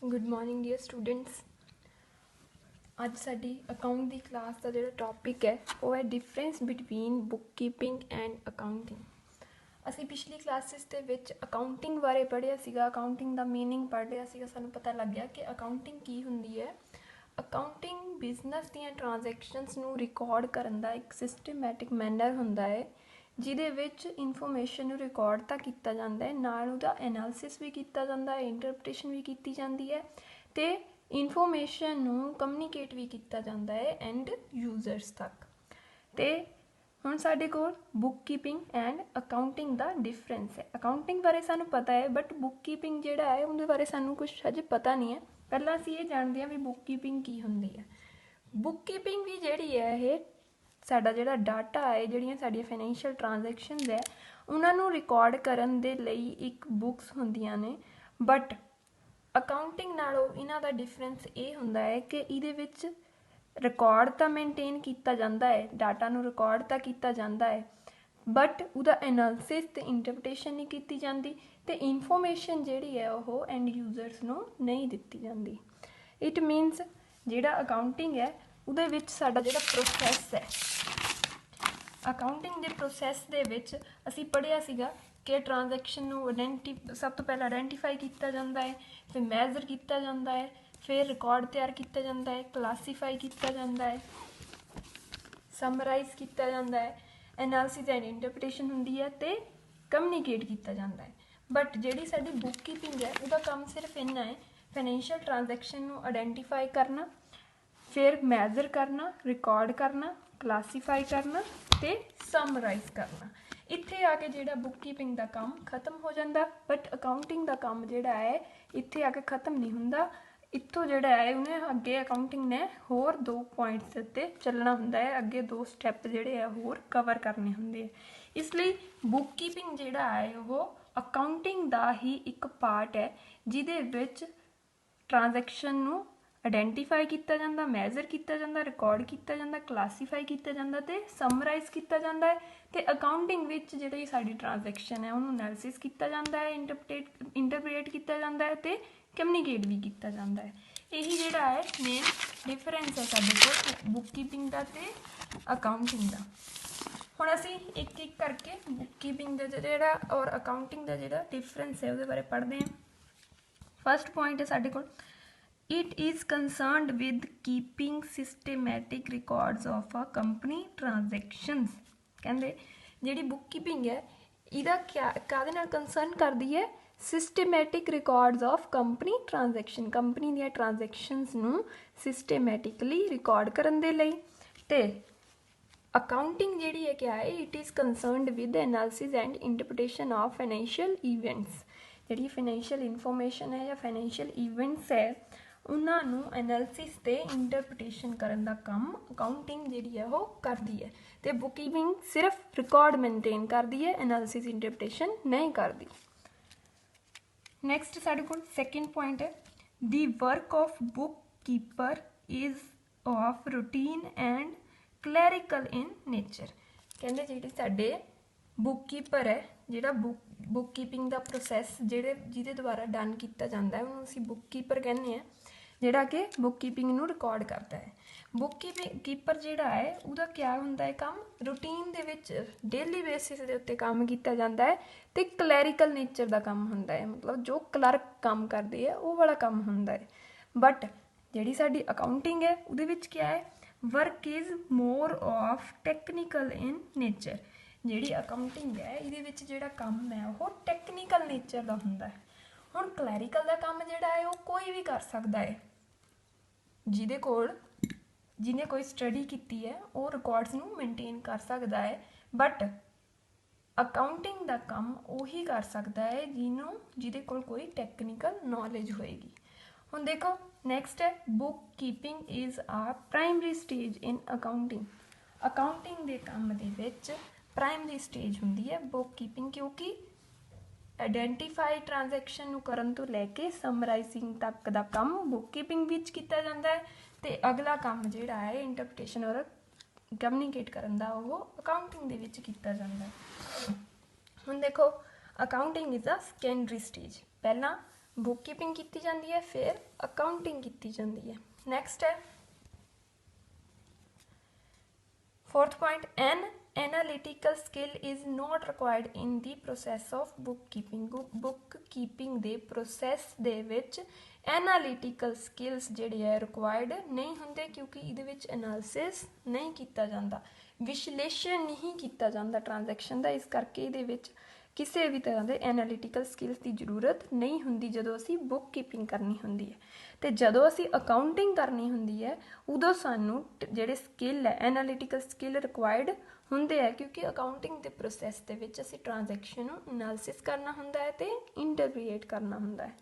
Good morning dear students. ਅੱਜ ਸਾਡੀ account ਦੀ class ਦਾ ਜਿਹੜਾ ਟੌਪਿਕ ਹੈ ਉਹ ਹੈ difference between book keeping and accounting. ਅਸੀਂ ਪਿਛਲੀ ਕਲਾਸਿਸ ਦੇ ਵਿੱਚ ਅਕਾਊਂਟਿੰਗ ਬਾਰੇ ਪੜ੍ਹਿਆ ਸੀਗਾ, ਅਕਾਊਂਟਿੰਗ ਦਾ ਮੀਨਿੰਗ ਪੜ੍ਹ ਲਿਆ ਸੀਗਾ। ਸਾਨੂੰ ਪਤਾ ਲੱਗ ਗਿਆ ਕਿ ਅਕਾਊਂਟਿੰਗ ਕੀ ਹੁੰਦੀ ਹੈ। ਅਕਾਊਂਟਿੰਗ ਬਿਜ਼ਨਸ ਦੀਆਂ ਟ੍ਰਾਂਜੈਕਸ਼ਨਸ ਨੂੰ ਰਿਕਾਰਡ ਕਰਨ ਦਾ ਇੱਕ ਸਿਸਟਮੈਟਿਕ ਮੈਨਰ ਹੁੰਦਾ ਹੈ, ਜਿਹਦੇ ਵਿੱਚ ਇਨਫੋਰਮੇਸ਼ਨ ਨੂੰ ਰਿਕਾਰਡ ਤਾਂ ਕੀਤਾ ਜਾਂਦਾ ਹੈ, ਨਾਲ ਉਹਦਾ ਐਨਾਲਿਸਿਸ ਵੀ ਕੀਤਾ ਜਾਂਦਾ ਹੈ, ਇੰਟਰਪ੍ਰੀਟੇਸ਼ਨ ਵੀ ਕੀਤੀ ਜਾਂਦੀ ਹੈ ਅਤੇ ਇਨਫੋਰਮੇਸ਼ਨ ਨੂੰ ਕਮਿਊਨੀਕੇਟ ਵੀ ਕੀਤਾ ਜਾਂਦਾ ਹੈ ਐਂਡ ਯੂਜ਼ਰਸ ਤੱਕ। ਅਤੇ ਹੁਣ ਸਾਡੇ ਕੋਲ book keeping and accounting the difference ਹੈ। ਅਕਾਊਂਟਿੰਗ ਬਾਰੇ ਸਾਨੂੰ ਪਤਾ ਹੈ, ਬਟ ਬੁੱਕ ਕੀਪਿੰਗ ਜਿਹੜਾ ਹੈ ਉਹਦੇ ਬਾਰੇ ਸਾਨੂੰ ਕੁਛ ਹਜੇ ਪਤਾ ਨਹੀਂ ਹੈ। ਪਹਿਲਾਂ ਅਸੀਂ ਇਹ ਜਾਣਦੇ ਹਾਂ ਵੀ ਬੁੱਕ ਕੀਪਿੰਗ ਕੀ ਹੁੰਦੀ ਹੈ। ਬੁੱਕ ਕੀਪਿੰਗ ਵੀ ਜਿਹੜੀ ਹੈ ਇਹ ਸਾਡਾ ਜਿਹੜਾ ਡਾਟਾ ਹੈ, ਜਿਹੜੀਆਂ ਸਾਡੀਆਂ ਫਾਈਨੈਂਸ਼ੀਅਲ ਟ੍ਰਾਂਜੈਕਸ਼ਨਸ ਹੈ, ਉਹਨਾਂ ਨੂੰ ਰਿਕਾਰਡ ਕਰਨ ਦੇ ਲਈ ਇੱਕ ਬੁੱਕਸ ਹੁੰਦੀਆਂ ਨੇ। ਬਟ ਅਕਾਊਂਟਿੰਗ ਨਾਲੋਂ ਇਹਨਾਂ ਦਾ ਡਿਫਰੈਂਸ ਇਹ ਹੁੰਦਾ ਹੈ ਕਿ ਇਹਦੇ ਵਿੱਚ ਰਿਕਾਰਡ ਤਾਂ ਮੇਨਟੇਨ ਕੀਤਾ ਜਾਂਦਾ ਹੈ, ਡਾਟਾ ਨੂੰ ਰਿਕਾਰਡ ਤਾਂ ਕੀਤਾ ਜਾਂਦਾ ਹੈ, ਬਟ ਉਹਦਾ ਐਨਾਲਿਸਿਸ ਅਤੇ ਇੰਟਰਪ੍ਰੀਟੇਸ਼ਨ ਨਹੀਂ ਕੀਤੀ ਜਾਂਦੀ ਅਤੇ ਇਨਫੋਰਮੇਸ਼ਨ ਜਿਹੜੀ ਹੈ ਉਹ ਐਂਡ ਯੂਜ਼ਰਸ ਨੂੰ ਨਹੀਂ ਦਿੱਤੀ ਜਾਂਦੀ। ਇਟ ਮੀਨਸ ਜਿਹੜਾ ਅਕਾਊਂਟਿੰਗ ਹੈ ਉਹਦੇ ਵਿੱਚ ਸਾਡਾ ਜਿਹੜਾ ਪ੍ਰੋਸੈਸ ਹੈ, ਅਕਾਊਂਟਿੰਗ ਦੇ ਪ੍ਰੋਸੈਸ ਦੇ ਵਿੱਚ ਅਸੀਂ ਪੜ੍ਹਿਆ ਸੀਗਾ ਕਿ ਟ੍ਰਾਂਜੈਕਸ਼ਨ ਨੂੰ ਸਭ ਤੋਂ ਪਹਿਲਾਂ ਆਇਡੈਂਟੀਫਾਈ ਕੀਤਾ ਜਾਂਦਾ ਹੈ, ਫਿਰ ਮੈਜ਼ਰ ਕੀਤਾ ਜਾਂਦਾ ਹੈ, ਫਿਰ ਰਿਕਾਰਡ ਤਿਆਰ ਕੀਤਾ ਜਾਂਦਾ ਹੈ, ਕਲਾਸੀਫਾਈ ਕੀਤਾ ਜਾਂਦਾ ਹੈ, ਸਮਰਾਈਜ਼ ਕੀਤਾ ਜਾਂਦਾ ਹੈ, ਐਨਾਲਿਸਿਸ ਐਂਡ ਇੰਟਰਪ੍ਰੀਟੇਸ਼ਨ ਹੁੰਦੀ ਹੈ ਅਤੇ ਕਮਿਊਨੀਕੇਟ ਕੀਤਾ ਜਾਂਦਾ ਹੈ। ਬਟ ਜਿਹੜੀ ਸਾਡੀ ਬੁੱਕ ਕੀਪਿੰਗ ਹੈ ਉਹਦਾ ਕੰਮ ਸਿਰਫ ਇੰਨਾ ਹੈ, ਫਾਈਨੈਂਸ਼ੀਅਲ ਟ੍ਰਾਂਜੈਕਸ਼ਨ ਨੂੰ ਆਇਡੈਂਟੀਫਾਈ ਕਰਨਾ, ਫਿਰ ਮੈਜ਼ਰ ਕਰਨਾ, ਰਿਕਾਰਡ ਕਰਨਾ, ਕਲਾਸੀਫਾਈ ਕਰਨਾ ਅਤੇ ਸਮਰਾਈਜ਼ ਕਰਨਾ। ਇੱਥੇ ਆ ਕੇ ਜਿਹੜਾ ਬੁੱਕ ਕੀਪਿੰਗ ਦਾ ਕੰਮ ਖਤਮ ਹੋ ਜਾਂਦਾ, ਬਟ ਅਕਾਊਂਟਿੰਗ ਦਾ ਕੰਮ ਜਿਹੜਾ ਹੈ ਇੱਥੇ ਆ ਕੇ ਖਤਮ ਨਹੀਂ ਹੁੰਦਾ। ਇੱਥੋਂ ਜਿਹੜਾ ਹੈ ਉਹਨੇ ਅੱਗੇ ਅਕਾਊਂਟਿੰਗ ਨੇ ਹੋਰ 2 ਪੁਆਇੰਟਸ ਉੱਤੇ ਚੱਲਣਾ ਹੁੰਦਾ ਹੈ, ਅੱਗੇ 2 ਸਟੈਪ ਜਿਹੜੇ ਆ ਹੋਰ ਕਵਰ ਕਰਨੇ ਹੁੰਦੇ ਆ। ਇਸ ਲਈ ਬੁੱਕ ਕੀਪਿੰਗ ਜਿਹੜਾ ਹੈ ਉਹ ਅਕਾਊਂਟਿੰਗ ਦਾ ਹੀ ਇੱਕ ਪਾਰਟ ਹੈ, ਜਿਹਦੇ ਵਿੱਚ ਟ੍ਰਾਂਜੈਕਸ਼ਨ ਨੂੰ ਆਇਡੈਂਟੀਫਾਈ ਕੀਤਾ ਜਾਂਦਾ, ਮੈਜ਼ਰ ਕੀਤਾ ਜਾਂਦਾ, ਰਿਕਾਰਡ ਕੀਤਾ ਜਾਂਦਾ, ਕਲਾਸੀਫਾਈ ਕੀਤਾ ਜਾਂਦਾ ਅਤੇ ਸਮਰਾਈਜ਼ ਕੀਤਾ ਜਾਂਦਾ ਹੈ। ਅਤੇ ਅਕਾਊਂਟਿੰਗ ਵਿੱਚ ਜਿਹੜੀ ਸਾਡੀ ਟ੍ਰਾਂਜੈਕਸ਼ਨ ਹੈ ਉਹਨੂੰ ਐਨਾਲਿਸਿਸ ਕੀਤਾ ਜਾਂਦਾ ਹੈ, ਇੰਟਰਪ੍ਰੀਟ ਕੀਤਾ ਜਾਂਦਾ ਹੈ ਅਤੇ ਕਮਿਊਨੀਕੇਟ ਵੀ ਕੀਤਾ ਜਾਂਦਾ ਹੈ। ਇਹੀ ਜਿਹੜਾ ਹੈ ਮੇਨ ਡਿਫਰੈਂਸ ਹੈ ਸਾਡੇ ਕੋਲ ਬੁੱਕ ਕੀਪਿੰਗ ਦਾ ਅਤੇ ਅਕਾਊਂਟਿੰਗ ਦਾ। ਹੁਣ ਅਸੀਂ ਇੱਕ ਇੱਕ ਕਰਕੇ ਬੁੱਕ ਕੀਪਿੰਗ ਦਾ ਜਿਹੜਾ ਔਰ ਅਕਾਊਂਟਿੰਗ ਦਾ ਜਿਹੜਾ ਡਿਫਰੈਂਸ ਹੈ ਉਹਦੇ ਬਾਰੇ ਪੜ੍ਹਦੇ ਹਾਂ। ਫਸਟ ਪੁਆਇੰਟ ਹੈ ਸਾਡੇ ਕੋਲ, it is concerned with keeping systematic records of a company transactions। ਕਹਿੰਦੇ ਜਿਹੜੀ ਬੁੱਕ ਕੀਪਿੰਗ ਹੈ ਇਹਦਾ ਕਾਹਦੇ ਨਾਲ ਕੰਸਰਨ ਕਰਦੀ ਹੈ, systematic records of company transaction, company ਦੀਆਂ ਟ੍ਰਾਂਜੈਕਸ਼ਨਸ ਨੂੰ ਸਿਸਟੇਮੈਟਿਕਲੀ ਰਿਕਾਰਡ ਕਰਨ ਦੇ ਲਈ। ਅਤੇ ਅਕਾਊਂਟਿੰਗ ਜਿਹੜੀ ਹੈ ਕਿਆ ਹੈ, it is concerned with analysis and interpretation of financial events. ਜਿਹੜੀ ਫਾਈਨੈਂਸ਼ੀਅਲ ਇਨਫੋਰਮੇਸ਼ਨ ਹੈ ਜਾਂ ਫਾਈਨੈਂਸ਼ੀਅਲ ਈਵੈਂਟਸ ਹੈ ਉਹਨਾਂ ਨੂੰ ਐਨਾਲਿਸਿਸ ਅਤੇ ਇੰਟਰਪ੍ਰੀਟੇਸ਼ਨ ਕਰਨ ਦਾ ਕੰਮ ਅਕਾਊਂਟਿੰਗ ਜਿਹੜੀ ਹੈ ਉਹ ਕਰਦੀ ਹੈ। ਅਤੇ ਬੁੱਕ ਕੀਪਿੰਗ ਸਿਰਫ ਰਿਕਾਰਡ ਮੇਨਟੇਨ ਕਰਦੀ ਹੈ, ਐਨਾਲਿਸਿਸ ਇੰਟਰਪ੍ਰੀਟੇਸ਼ਨ ਨਹੀਂ ਕਰਦੀ। ਨੈਕਸਟ ਸਾਡੇ ਕੋਲ ਸੈਕਿੰਡ ਪੁਆਇੰਟ ਹੈ, ਦੀ work of book keeper is of routine and clerical in nature. ਕਹਿੰਦੇ ਜਿਹੜੇ ਸਾਡੇ ਬੁੱਕ ਕੀਪਰ ਹੈ, ਜਿਹੜਾ ਬੁੱਕ ਕੀਪਿੰਗ ਦਾ ਪ੍ਰੋਸੈਸ ਜਿਹਦੇ ਦੁਆਰਾ ਡਨ ਕੀਤਾ ਜਾਂਦਾ ਹੈ ਉਹਨੂੰ ਅਸੀਂ ਬੁੱਕ ਕੀਪਰ ਕਹਿੰਦੇ ਹਾਂ, ਜਿਹੜਾ ਕਿ ਬੁੱਕ ਕੀਪਿੰਗ ਨੂੰ ਰਿਕਾਰਡ ਕਰਦਾ ਹੈ। ਬੁੱਕ ਕੀਪਰ ਜਿਹੜਾ ਹੈ ਉਹਦਾ ਕਿਆ ਹੁੰਦਾ ਹੈ ਕੰਮ, ਰੂਟੀਨ ਦੇ ਵਿੱਚ ਡੇਲੀ ਬੇਸਿਸ ਦੇ ਉੱਤੇ ਕੰਮ ਕੀਤਾ ਜਾਂਦਾ ਹੈ ਅਤੇ ਕਲੈਰੀਕਲ ਨੇਚਰ ਦਾ ਕੰਮ ਹੁੰਦਾ ਹੈ, ਮਤਲਬ ਜੋ ਕਲਰਕ ਕੰਮ ਕਰਦੇ ਹੈ ਉਹ ਵਾਲਾ ਕੰਮ ਹੁੰਦਾ ਹੈ। ਬਟ ਜਿਹੜੀ ਸਾਡੀ ਅਕਾਊਂਟਿੰਗ ਹੈ ਉਹਦੇ ਵਿੱਚ ਕਿਆ ਹੈ, work is more of technical in nature. ਜਿਹੜੀ ਅਕਾਊਂਟਿੰਗ ਹੈ ਇਹਦੇ ਵਿੱਚ ਜਿਹੜਾ ਕੰਮ ਹੈ ਉਹ ਟੈਕਨੀਕਲ ਨੇਚਰ ਦਾ ਹੁੰਦਾ ਹੈ। ਹੁਣ ਕਲੈਰੀਕਲ ਦਾ ਕੰਮ ਜਿਹੜਾ ਹੈ ਉਹ ਕੋਈ ਵੀ ਕਰ ਸਕਦਾ ਹੈ, ਜਿਹਨੇ ਕੋਈ ਸਟੱਡੀ ਕੀਤੀ ਹੈ ਉਹ ਰਿਕਾਰਡਸ ਨੂੰ ਮੇਨਟੇਨ ਕਰ ਸਕਦਾ ਹੈ। ਬਟ ਅਕਾਊਂਟਿੰਗ ਦਾ ਕੰਮ ਉਹੀ ਕਰ ਸਕਦਾ ਹੈ ਜਿਹਦੇ ਕੋਲ ਕੋਈ ਟੈਕਨੀਕਲ ਨੌਲੇਜ ਹੋਏਗੀ। ਹੁਣ ਦੇਖੋ ਨੈਕਸਟ ਹੈ, ਬੁੱਕ ਕੀਪਿੰਗ ਇਜ਼ ਆ ਪ੍ਰਾਇਮਰੀ ਸਟੇਜ ਇਨ ਅਕਾਊਂਟਿੰਗ। ਅਕਾਊਂਟਿੰਗ ਦੇ ਕੰਮ ਦੇ ਵਿੱਚ ਪ੍ਰਾਇਮਰੀ ਸਟੇਜ ਹੁੰਦੀ ਹੈ ਬੁੱਕ ਕੀਪਿੰਗ, ਕਿਉਂਕਿ ਆਇਡੈਂਟੀਫਾਈ ਟ੍ਰਾਂਜੈਕਸ਼ਨ ਨੂੰ ਕਰਨ ਤੋਂ ਲੈ ਕੇ ਸਮਰਾਈਜ਼ਿੰਗ ਤੱਕ ਦਾ ਕੰਮ ਬੁੱਕ ਕੀਪਿੰਗ ਵਿੱਚ ਕੀਤਾ ਜਾਂਦਾ ਹੈ ਅਤੇ ਅਗਲਾ ਕੰਮ ਜਿਹੜਾ ਹੈ ਇੰਟਰਪ੍ਰੀਟੇਸ਼ਨ ਔਰ ਕਮਿਊਨੀਕੇਟ ਕਰਨ ਦਾ ਉਹ ਅਕਾਊਂਟਿੰਗ ਦੇ ਵਿੱਚ ਕੀਤਾ ਜਾਂਦਾ ਹੈ। ਹੁਣ ਦੇਖੋ accounting is a secondary stage. ਪਹਿਲਾਂ बुक कीपिंग की जाती है, फिर अकाउंटिंग की जाती है। नैक्सट है fourth point, an analytical skill is not required in the process of book keeping. Bookkeeping के प्रोसैस दे विच एनालिटिकल स्किल्स जिहड़े है रिक्वायर्ड नहीं होंदे, क्योंकि ये एनालिसिस नहीं किया जाता, विश्लेषण नहीं किया जाता ट्रांजैक्शन का, इस करके ये किसी भी तरह के एनालिटिकल स्किल्स की जरूरत नहीं होंदी जदों असी बुक कीपिंग करनी होंदी है। तो जदों असी अकाउंटिंग करनी होंदी है उदों सानू जिहड़े स्किल है एनालिटिकल स्किल रिक्वायर्ड होंदे है, क्योंकि अकाउंटिंग के प्रोसैस दे विच असी ट्रांजैक्शन नूं एनालिसिस करना होंदा है ते इंटरप्रीट करना होंदा है।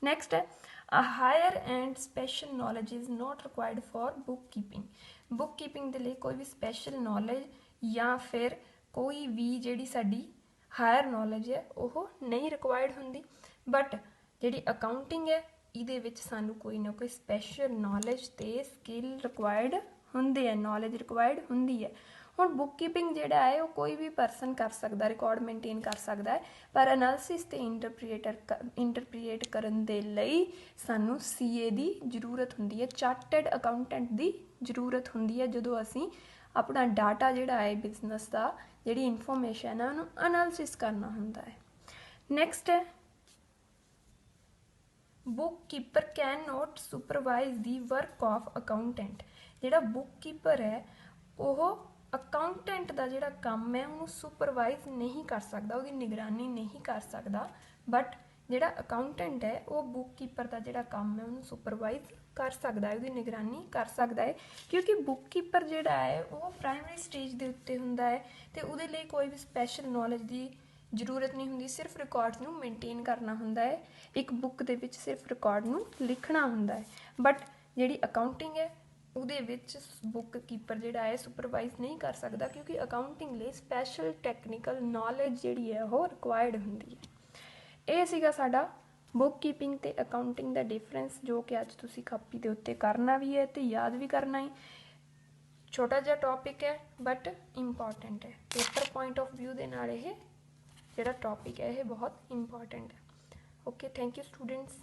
नैक्सट है a higher and special knowledge is not required for bookkeeping. Bookkeeping के लिए कोई भी स्पैशल नॉलेज या फिर कोई भी जिहड़ी साडी हायर नॉलेज है वो नहीं रिक्वायर्ड होंदी, बट जिहड़ी अकाउंटिंग है इहदे विच सानू कोई ना कोई स्पैशल नॉलेज ते स्किल रिक्वायर्ड होंदे है, नॉलेज रिक्वायर्ड होंदी है। हुण बुक कीपिंग जिहड़ा है वो कोई भी परसन कर सकदा, रिकॉर्ड मेनटेन कर सकदा है, पर एनालिसिस ते इंटरप्रीट करन दे लई सानू सीए दी जरूरत होंदी है, चार्टर्ड अकाउंटेंट दी जरूरत होंदी है जदों असीं अपना डाटा जिहड़ा है बिजनेस का जिहड़ी इनफॉर्मेशन है उन्होंने एनालिसिस करना होंदा है। नैक्सट है book keeper can not supervise the work of accountant. जिहड़ा बुक कीपर है वो अकाउंटेंट का जिहड़ा काम है उन्होंने सुपरवाइज नहीं कर सकता, उसकी निगरानी नहीं कर सकता, बट जिहड़ा अकाउंटेंट है वो बुक कीपर का जिहड़ा काम है उन्होंने सुपरवाइज कर सकता है, उसकी निगरानी कर सकता है, क्योंकि बुक कीपर जिहड़ा है वो प्राइमरी स्टेज के उत्ते हुंदा है तो उहदे लई कोई भी स्पैशल नॉलेज की जरूरत नहीं होंदी, सिर्फ रिकॉर्ड्स नूं मेनटेन करना होंदा है, एक बुक दे विच सिर्फ रिकॉर्ड नूं लिखना होंदा है। बट जिहड़ी अकाउंटिंग है उहदे विच बुक कीपर जिहड़ा है सुपरवाइज नहीं कर सकता, क्योंकि अकाउंटिंग लई स्पैशल टैक्नीकल नॉलेज जिहड़ी है वो रिक्वायर्ड होंदी है। ये सीगा साडा बुक कीपिंग ते अकाउंटिंग दा डिफरेंस, जो कि अज तुसीं कापी दे उत्ते करना भी है ते याद भी करना है। छोटा जिहा टॉपिक है बट इंपॉर्टेंट है, पेपर पॉइंट ऑफ व्यू दे नाल ये जिहड़ा टॉपिक है ये बहुत इंपॉर्टेंट है। Okay, thank you students.